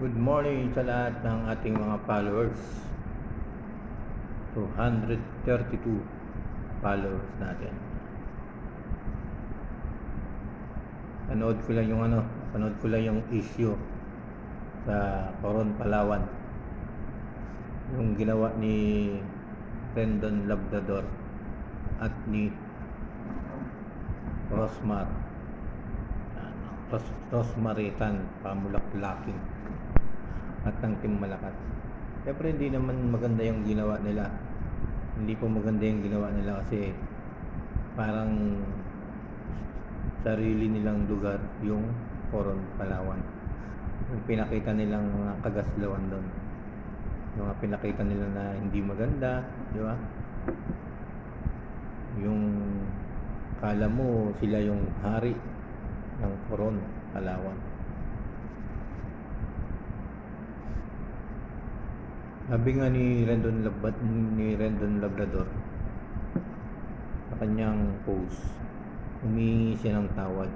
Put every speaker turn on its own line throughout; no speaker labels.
Good morning sa lahat ng ating mga followers. 232 followers natin. Panood ko lang yung issue sa Coron, Palawan. Yung ginawa ni Rendon Labrador at ni Rosmaritan Pamulaklaking at ng Team Malakas. Siyempre hindi naman maganda yung ginawa nila. Hindi po maganda yung ginawa nila kasi parang sarili nilang lugar yung Coron, Palawan. Yung pinakita nilang mga kagaslawan doon. Yung pinakita nila na hindi maganda, di ba? Yung kala mo sila yung hari ng Coron, Palawan. Sabi nga ni Rendon Labrador sa kanyang post, humingi siya ng tawad,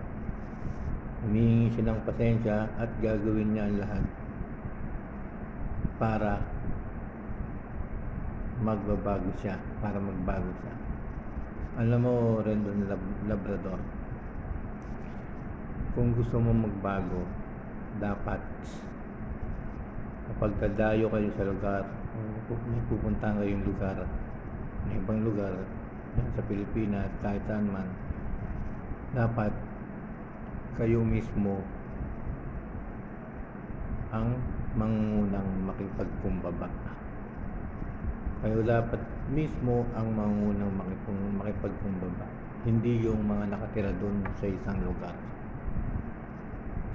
humingi siya ng pasensya at gagawin niya ang lahat para magbago siya. Alam mo, Rendon Labrador, kung gusto mo magbago, dapat kapag kadayo kayo sa lugar, may pupunta kayong lugar, may ibang lugar sa Pilipinas, kahit saan man, dapat kayo mismo ang mangunang makipagkumbaba. Kayo dapat mismo ang mangunang makipagkumbaba, hindi yung mga nakatira doon sa isang lugar.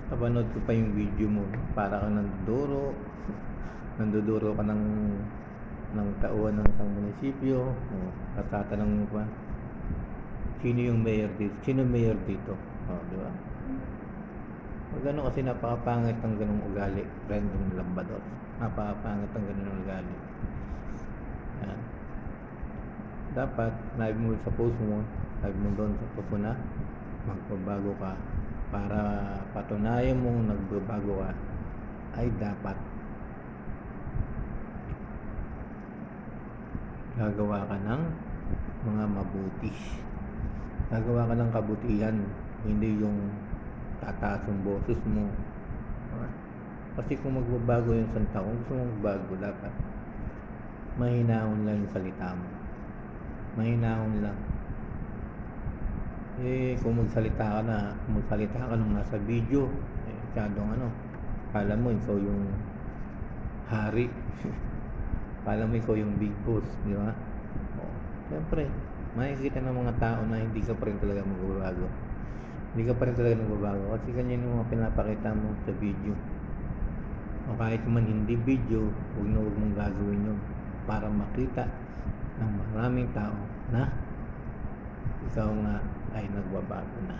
Napanood ko pa yung video mo, para kang nanduduro ka ng tauhan ng isang munisipyo, at tatanong mo pa, sino yung mayor dito? Sino mayor dito? Di ba? Gano'n kasi napakapangit ang ganung ugali, Rendon Labrador. Napakapangit ang ganung ugali. Yan. Dapat, live mo sa post mo, live mo doon sa post mo na magbabago ka. Para patunayan mong nagbabago ka, ay dapat gagawa ka ng mga mabuti. Gagawa ka ng kabutihan, hindi yung tataas yung boses mo. Kasi kung magbabago yung salita, kung gusto mong magbago, dapat mahinahon lang yung salita mo. Mahinahon lang. Kung magsalita ka nung nasa video, masyadong kala mo ikaw yung hari. Kala mo ikaw yung big boss, di ba? Siyempre, makikita ng mga tao na hindi ka pa rin talaga magbabago. Hindi ka pa rin talaga magbabago kasi ganyan yung mga pinapakita mo sa video. O kahit man hindi video, huwag mong gagawin yun para makita ng maraming tao na ikaw nga ay nagbabago na.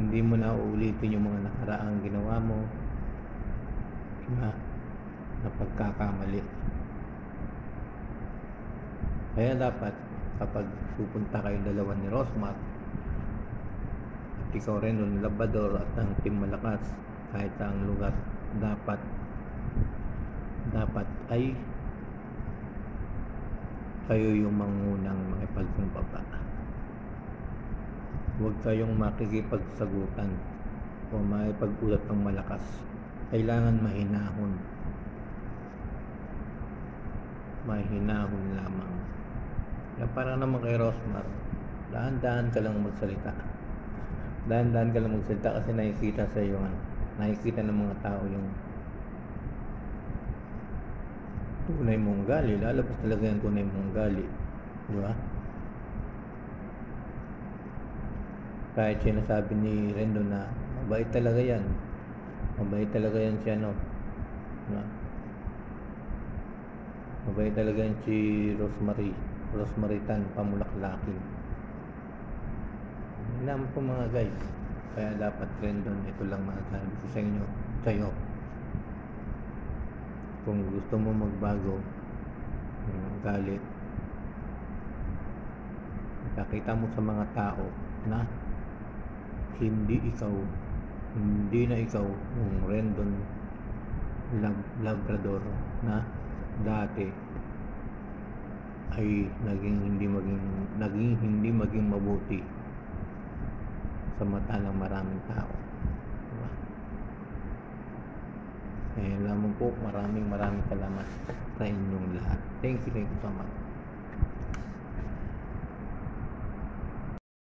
Hindi mo na uulitin yung mga nakaraang ginawa mo na pagkakamali. Kaya dapat kapag pupunta kayo dalawa ni Rosmar at ikaw rin ng Labrador at ng Team Malakas, kahit saang lugar, dapat ay kayo yung mangunang makipagkumbaba. Huwag kayong makikipagsagutan o makipag-ulat ng malakas. Kailangan mahinahon. Mahinahon lamang. Kaya para naman kay Rosmar, dahan-dahan ka lang magsalita. Dahan-dahan ka lang magsalita kasi nakikita sa iyo, nakikita ng mga tao yung tunay mong ugali. Lalabas talaga yung tunay mong ugali. Di ba? Kahit sinasabi ni Rendon na mabait talaga yan. Mabait talaga yan si mabait talaga yan si Rosmaritan Pamulaklaking. Yun naman po mga guys. Kaya dapat Rendon, ito lang masasabi ko sa inyo, sa'yo. Kung gusto mo magbago ng ugali, pakita mo sa mga tao na hindi ikaw hindi na ikaw yung Rendon Labrador na dati ay naging hindi maging mabuti sa mata ng maraming tao, diba? Lamang po, maraming salamat sa inyong lahat. Thank you so much.